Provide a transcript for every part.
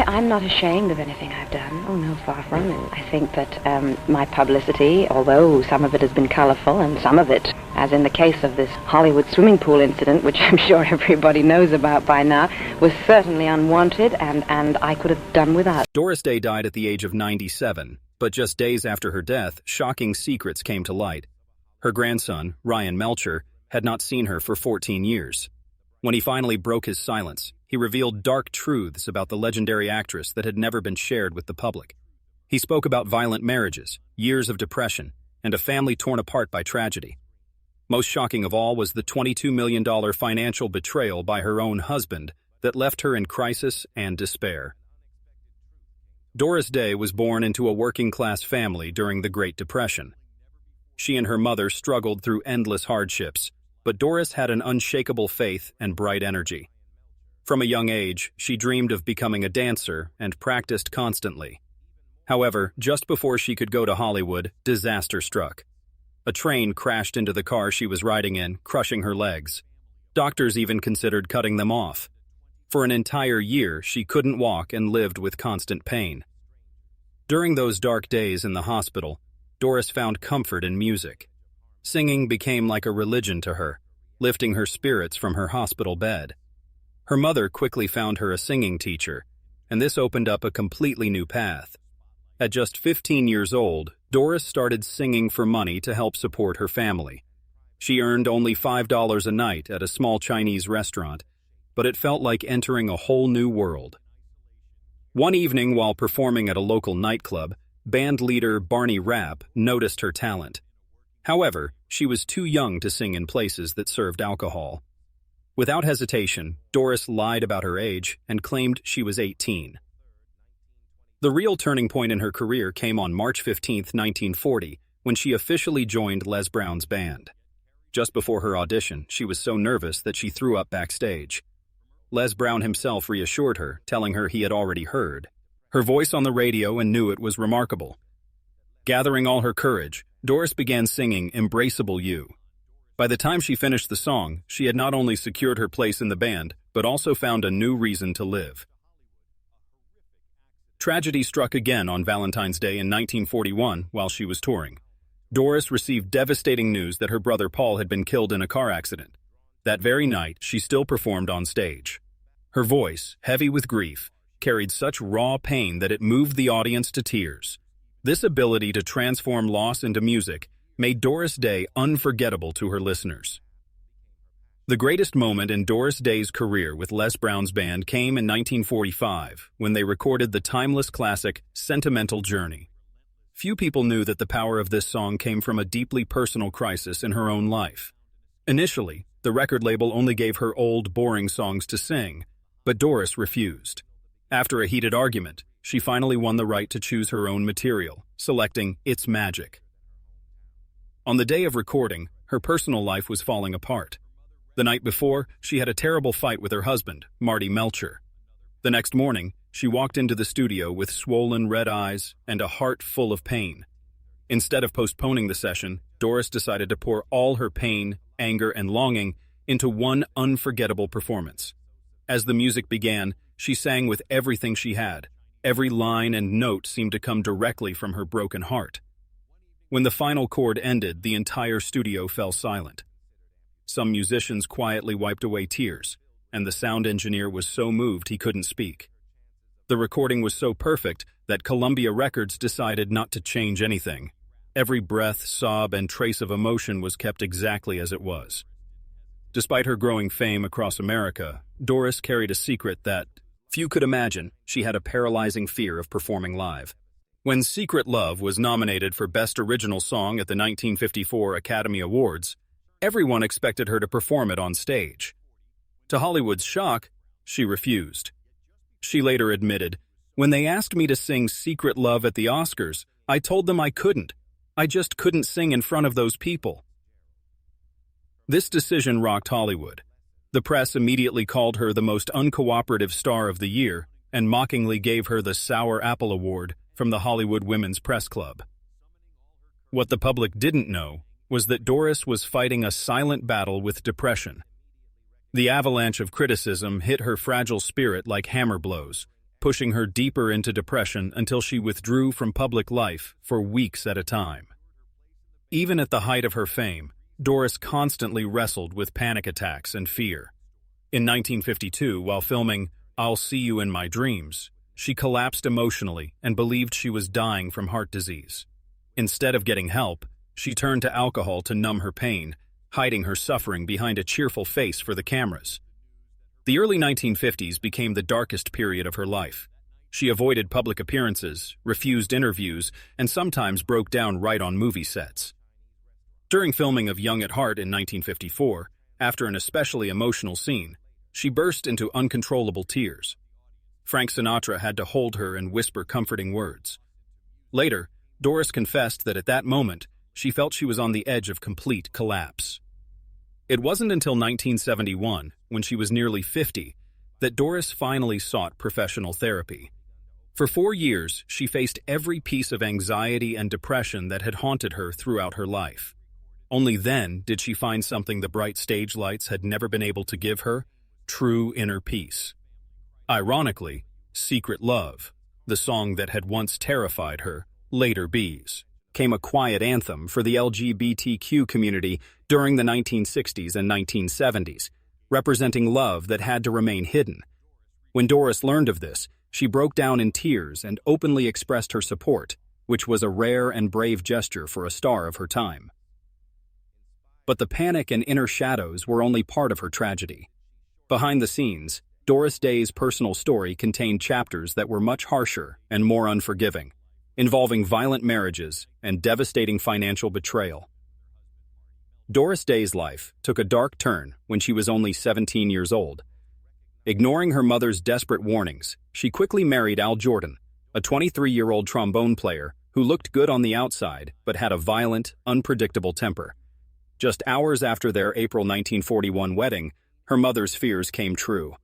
I'm not ashamed of anything I've done. Oh, no, far from it. I think that my publicity, although some of it has been colorful and some of it, as in the case of this Hollywood swimming pool incident, which I'm sure everybody knows about by now, was certainly unwanted and I could have done without. Doris Day died at the age of 97, but just days after her death, shocking secrets came to light. Her grandson, Ryan Melcher, had not seen her for 14 years. When he finally broke his silence, he revealed dark truths about the legendary actress that had never been shared with the public. He spoke about violent marriages, years of depression, and a family torn apart by tragedy. Most shocking of all was the $22 million financial betrayal by her own husband that left her in crisis and despair. Doris Day was born into a working-class family during the Great Depression. She and her mother struggled through endless hardships, but Doris had an unshakable faith and bright energy. From a young age, she dreamed of becoming a dancer and practiced constantly. However, just before she could go to Hollywood, disaster struck. A train crashed into the car she was riding in, crushing her legs. Doctors even considered cutting them off. For an entire year, she couldn't walk and lived with constant pain. During those dark days in the hospital, Doris found comfort in music. Singing became like a religion to her, lifting her spirits from her hospital bed. Her mother quickly found her a singing teacher, and this opened up a completely new path. At just 15 years old, Doris started singing for money to help support her family. She earned only $5 a night at a small Chinese restaurant, but it felt like entering a whole new world. One evening while performing at a local nightclub, band leader Barney Rapp noticed her talent. However, she was too young to sing in places that served alcohol. Without hesitation, Doris lied about her age and claimed she was 18. The real turning point in her career came on March 15, 1940, when she officially joined Les Brown's band. Just before her audition, she was so nervous that she threw up backstage. Les Brown himself reassured her, telling her he had already heard her voice on the radio and knew it was remarkable. Gathering all her courage, Doris began singing Embraceable You. By the time she finished the song, she had not only secured her place in the band, but also found a new reason to live. Tragedy struck again on Valentine's Day in 1941 while she was touring. Doris received devastating news that her brother Paul had been killed in a car accident. That very night, she still performed on stage. Her voice, heavy with grief, carried such raw pain that it moved the audience to tears. This ability to transform loss into music made Doris Day unforgettable to her listeners. The greatest moment in Doris Day's career with Les Brown's band came in 1945, when they recorded the timeless classic Sentimental Journey. Few people knew that the power of this song came from a deeply personal crisis in her own life. Initially, the record label only gave her old, boring songs to sing, but Doris refused. After a heated argument, she finally won the right to choose her own material, selecting It's Magic. On the day of recording, her personal life was falling apart. The night before, she had a terrible fight with her husband, Marty Melcher. The next morning, she walked into the studio with swollen red eyes and a heart full of pain. Instead of postponing the session, Doris decided to pour all her pain, anger, and longing into one unforgettable performance. As the music began, she sang with everything she had. Every line and note seemed to come directly from her broken heart. When the final chord ended, the entire studio fell silent. Some musicians quietly wiped away tears, and the sound engineer was so moved he couldn't speak. The recording was so perfect that Columbia Records decided not to change anything. Every breath, sob, and trace of emotion was kept exactly as it was. Despite her growing fame across America, Doris carried a secret that few could imagine. She had a paralyzing fear of performing live. When Secret Love was nominated for Best Original Song at the 1954 Academy Awards, everyone expected her to perform it on stage. To Hollywood's shock, she refused. She later admitted, "When they asked me to sing Secret Love at the Oscars, I told them I couldn't. I just couldn't sing in front of those people." This decision rocked Hollywood. The press immediately called her the most uncooperative star of the year and mockingly gave her the Sour Apple Award from the Hollywood Women's Press Club. What the public didn't know was that Doris was fighting a silent battle with depression. The avalanche of criticism hit her fragile spirit like hammer blows, pushing her deeper into depression until she withdrew from public life for weeks at a time. Even at the height of her fame, Doris constantly wrestled with panic attacks and fear. In 1952, while filming I'll See You in My Dreams, she collapsed emotionally and believed she was dying from heart disease. Instead of getting help, she turned to alcohol to numb her pain, hiding her suffering behind a cheerful face for the cameras. The early 1950s became the darkest period of her life. She avoided public appearances, refused interviews, and sometimes broke down right on movie sets. During filming of Young at Heart in 1954, after an especially emotional scene, she burst into uncontrollable tears. Frank Sinatra had to hold her and whisper comforting words. Later, Doris confessed that at that moment, she felt she was on the edge of complete collapse. It wasn't until 1971, when she was nearly 50, that Doris finally sought professional therapy. For 4 years, she faced every piece of anxiety and depression that had haunted her throughout her life. Only then did she find something the bright stage lights had never been able to give her: true inner peace. Ironically, Secret Love, the song that had once terrified her, later became a quiet anthem for the LGBTQ community during the 1960s and 1970s, representing love that had to remain hidden. When Doris learned of this, she broke down in tears and openly expressed her support, which was a rare and brave gesture for a star of her time. But the panic and inner shadows were only part of her tragedy. Behind the scenes, Doris Day's personal story contained chapters that were much harsher and more unforgiving, involving violent marriages and devastating financial betrayal. Doris Day's life took a dark turn when she was only 17 years old. Ignoring her mother's desperate warnings, she quickly married Al Jordan, a 23-year-old trombone player who looked good on the outside but had a violent, unpredictable temper. Just hours after their April 1941 wedding, her mother's fears came true.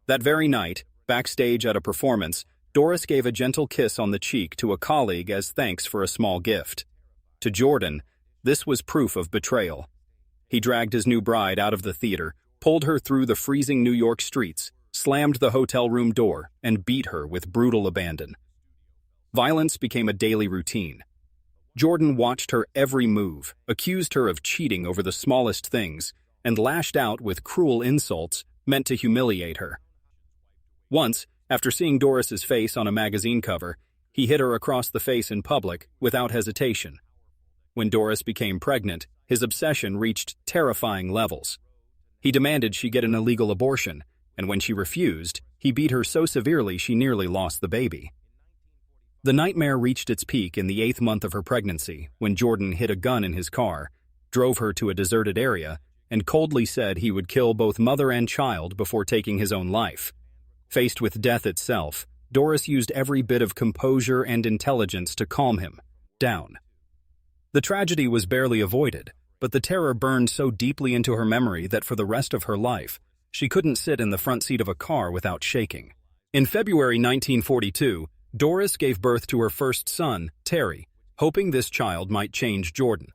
That very night, backstage at a performance, Doris gave a gentle kiss on the cheek to a colleague as thanks for a small gift. To Jordan, this was proof of betrayal. He dragged his new bride out of the theater, pulled her through the freezing New York streets, slammed the hotel room door, and beat her with brutal abandon. Violence became a daily routine. Jordan watched her every move, accused her of cheating over the smallest things, and lashed out with cruel insults meant to humiliate her. Once, after seeing Doris's face on a magazine cover, he hit her across the face in public without hesitation. When Doris became pregnant, his obsession reached terrifying levels. He demanded she get an illegal abortion, and when she refused, he beat her so severely she nearly lost the baby. The nightmare reached its peak in the 8th month of her pregnancy when Jordan hid a gun in his car, drove her to a deserted area, and coldly said he would kill both mother and child before taking his own life. Faced with death itself, Doris used every bit of composure and intelligence to calm him down. The tragedy was barely avoided, but the terror burned so deeply into her memory that for the rest of her life, she couldn't sit in the front seat of a car without shaking. In February 1942, Doris gave birth to her first son, Terry, hoping this child might change Jordan.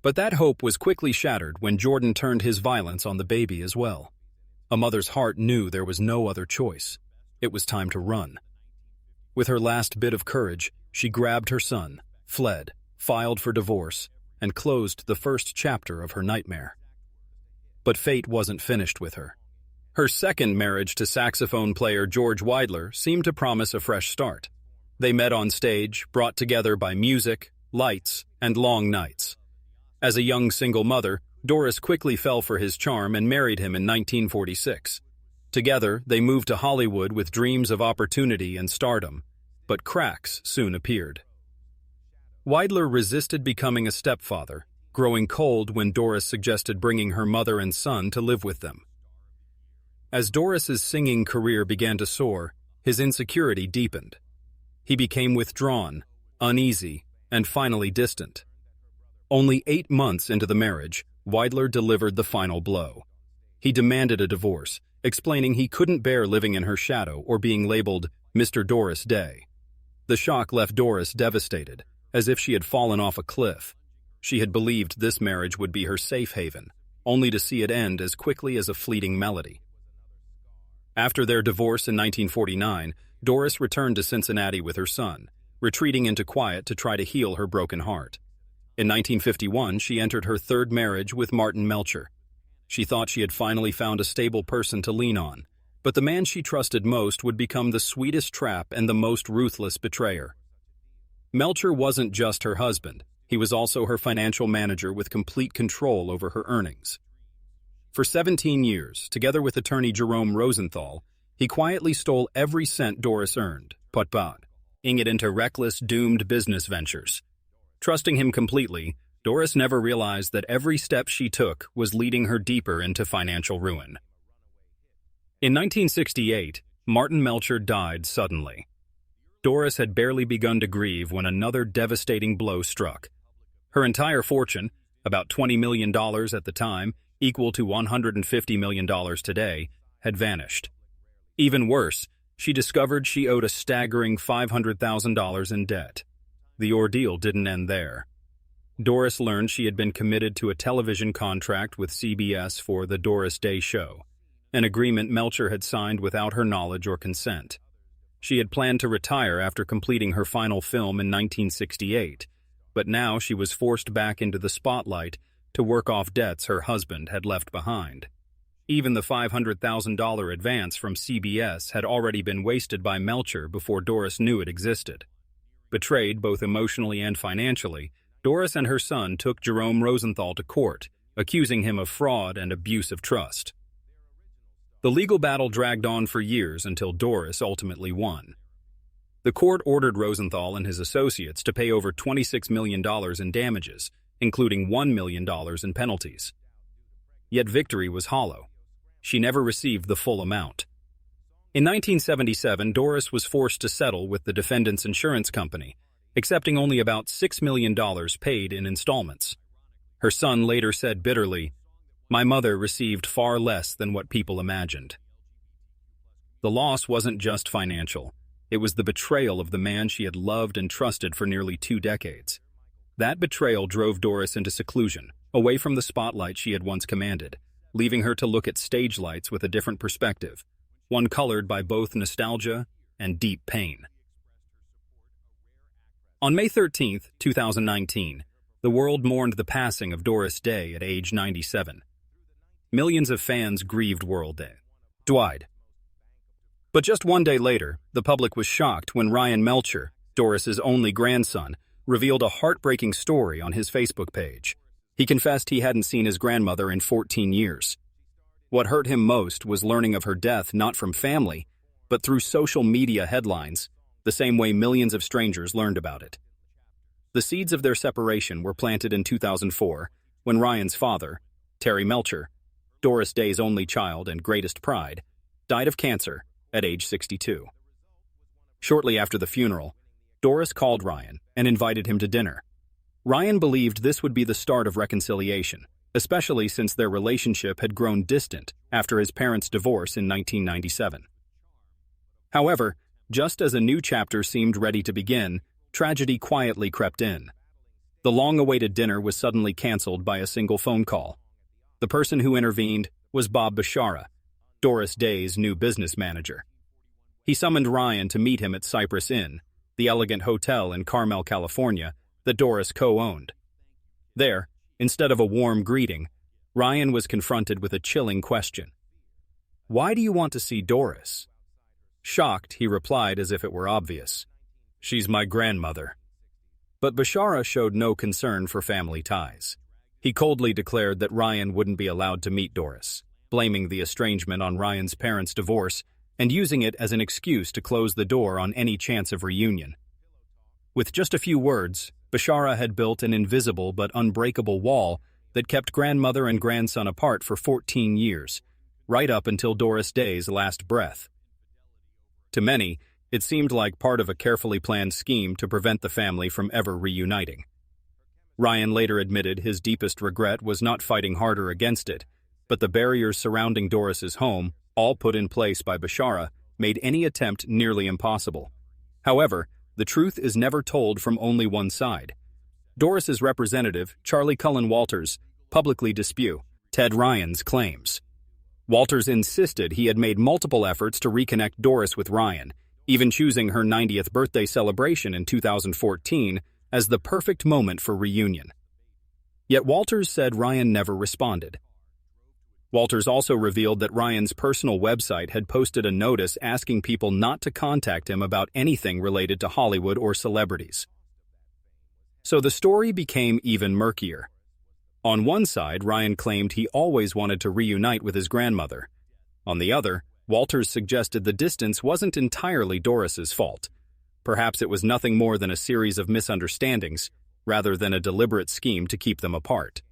But that hope was quickly shattered when Jordan turned his violence on the baby as well. A mother's heart knew there was no other choice. It was time to run. With her last bit of courage, she grabbed her son, fled, filed for divorce, and closed the first chapter of her nightmare. But fate wasn't finished with her. Her second marriage to saxophone player George Weidler seemed to promise a fresh start. They met on stage, brought together by music, lights, and long nights. As a young single mother, Doris quickly fell for his charm and married him in 1946. Together, they moved to Hollywood with dreams of opportunity and stardom, but cracks soon appeared. Weidler resisted becoming a stepfather, growing cold when Doris suggested bringing her mother and son to live with them. As Doris's singing career began to soar, his insecurity deepened. He became withdrawn, uneasy, and finally distant. Only 8 months into the marriage, Weidler delivered the final blow. He demanded a divorce, explaining he couldn't bear living in her shadow or being labeled Mr. Doris Day. The shock left Doris devastated, as if she had fallen off a cliff. She had believed this marriage would be her safe haven, only to see it end as quickly as a fleeting melody. After their divorce in 1949, Doris returned to Cincinnati with her son, retreating into quiet to try to heal her broken heart. In 1951, she entered her third marriage with Martin Melcher. She thought she had finally found a stable person to lean on, but the man she trusted most would become the sweetest trap and the most ruthless betrayer. Melcher wasn't just her husband, he was also her financial manager with complete control over her earnings. For 17 years, together with attorney Jerome Rosenthal, he quietly stole every cent Doris earned, putting it into reckless, doomed business ventures. Trusting him completely, Doris never realized that every step she took was leading her deeper into financial ruin. In 1968, Martin Melcher died suddenly. Doris had barely begun to grieve when another devastating blow struck. Her entire fortune, about $20 million at the time, equal to $150 million today, had vanished. Even worse, she discovered she owed a staggering $500,000 in debt. The ordeal didn't end there. Doris learned she had been committed to a television contract with CBS for The Doris Day Show, an agreement Melcher had signed without her knowledge or consent. She had planned to retire after completing her final film in 1968, but now she was forced back into the spotlight to work off debts her husband had left behind. Even the $500,000 advance from CBS had already been wasted by Melcher before Doris knew it existed. Betrayed both emotionally and financially, Doris and her son took Jerome Rosenthal to court, accusing him of fraud and abuse of trust. The legal battle dragged on for years until Doris ultimately won. The court ordered Rosenthal and his associates to pay over $26 million in damages, including $1 million in penalties. Yet victory was hollow. She never received the full amount. In 1977, Doris was forced to settle with the defendant's insurance company, accepting only about $6 million paid in installments. Her son later said bitterly, "My mother received far less than what people imagined." The loss wasn't just financial. It was the betrayal of the man she had loved and trusted for nearly 2 decades. That betrayal drove Doris into seclusion, away from the spotlight she had once commanded, leaving her to look at stage lights with a different perspective, one colored by both nostalgia and deep pain. On May 13, 2019, the world mourned the passing of Doris Day at age 97. Millions of fans grieved World Day. Dwight. But just one day later, the public was shocked when Ryan Melcher, Doris's only grandson, revealed a heartbreaking story on his Facebook page. He confessed he hadn't seen his grandmother in 14 years. What hurt him most was learning of her death not from family, but through social media headlines, the same way millions of strangers learned about it. The seeds of their separation were planted in 2004, when Ryan's father, Terry Melcher, Doris Day's only child and greatest pride, died of cancer at age 62. Shortly after the funeral, Doris called Ryan and invited him to dinner. Ryan believed this would be the start of reconciliation, especially since their relationship had grown distant after his parents' divorce in 1997. However, just as a new chapter seemed ready to begin, tragedy quietly crept in. The long-awaited dinner was suddenly canceled by a single phone call. The person who intervened was Bob Bashara, Doris Day's new business manager. He summoned Ryan to meet him at Cypress Inn, the elegant hotel in Carmel, California, that Doris co-owned. There, instead of a warm greeting, Ryan was confronted with a chilling question. "Why do you want to see Doris?" Shocked, he replied as if it were obvious. "She's my grandmother." But Bashara showed no concern for family ties. He coldly declared that Ryan wouldn't be allowed to meet Doris, blaming the estrangement on Ryan's parents' divorce and using it as an excuse to close the door on any chance of reunion. With just a few words, Bashara had built an invisible but unbreakable wall that kept grandmother and grandson apart for 14 years, right up until Doris Day's last breath. To many, it seemed like part of a carefully planned scheme to prevent the family from ever reuniting. Ryan later admitted his deepest regret was not fighting harder against it, but the barriers surrounding Doris's home, all put in place by Bashara, made any attempt nearly impossible. However, the truth is never told from only one side. Doris's representative, Charlie Cullen Walters, publicly disputed Ted Ryan's claims. Walters insisted he had made multiple efforts to reconnect Doris with Ryan, even choosing her 90th birthday celebration in 2014 as the perfect moment for reunion. Yet Walters said Ryan never responded. Walters also revealed that Ryan's personal website had posted a notice asking people not to contact him about anything related to Hollywood or celebrities. So the story became even murkier. On one side, Ryan claimed he always wanted to reunite with his grandmother. On the other, Walters suggested the distance wasn't entirely Doris's fault. Perhaps it was nothing more than a series of misunderstandings, rather than a deliberate scheme to keep them apart.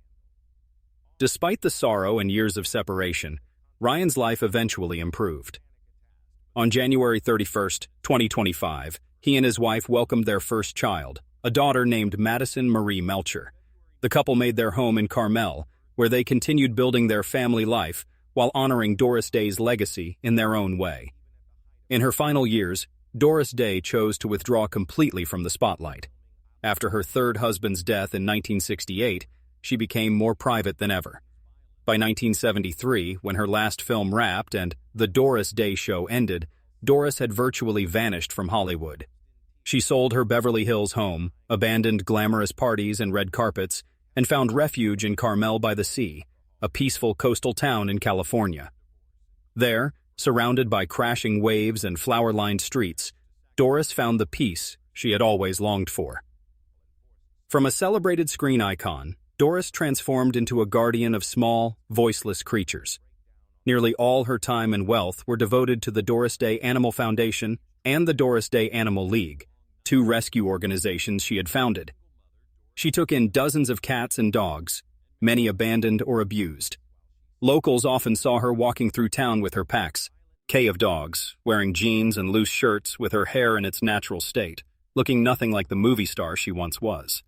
Despite the sorrow and years of separation, Ryan's life eventually improved. On January 31, 2025, he and his wife welcomed their first child, a daughter named Madison Marie Melcher. The couple made their home in Carmel, where they continued building their family life while honoring Doris Day's legacy in their own way. In her final years, Doris Day chose to withdraw completely from the spotlight. After her third husband's death in 1968, she became more private than ever. By 1973, when her last film wrapped and The Doris Day Show ended, Doris had virtually vanished from Hollywood. She sold her Beverly Hills home, abandoned glamorous parties and red carpets, and found refuge in Carmel by the Sea, a peaceful coastal town in California. There, surrounded by crashing waves and flower-lined streets, Doris found the peace she had always longed for. From a celebrated screen icon, Doris transformed into a guardian of small, voiceless creatures. Nearly all her time and wealth were devoted to the Doris Day Animal Foundation and the Doris Day Animal League, two rescue organizations she had founded. She took in dozens of cats and dogs, many abandoned or abused. Locals often saw her walking through town with her packs, of dogs, wearing jeans and loose shirts with her hair in its natural state, looking nothing like the movie star she once was.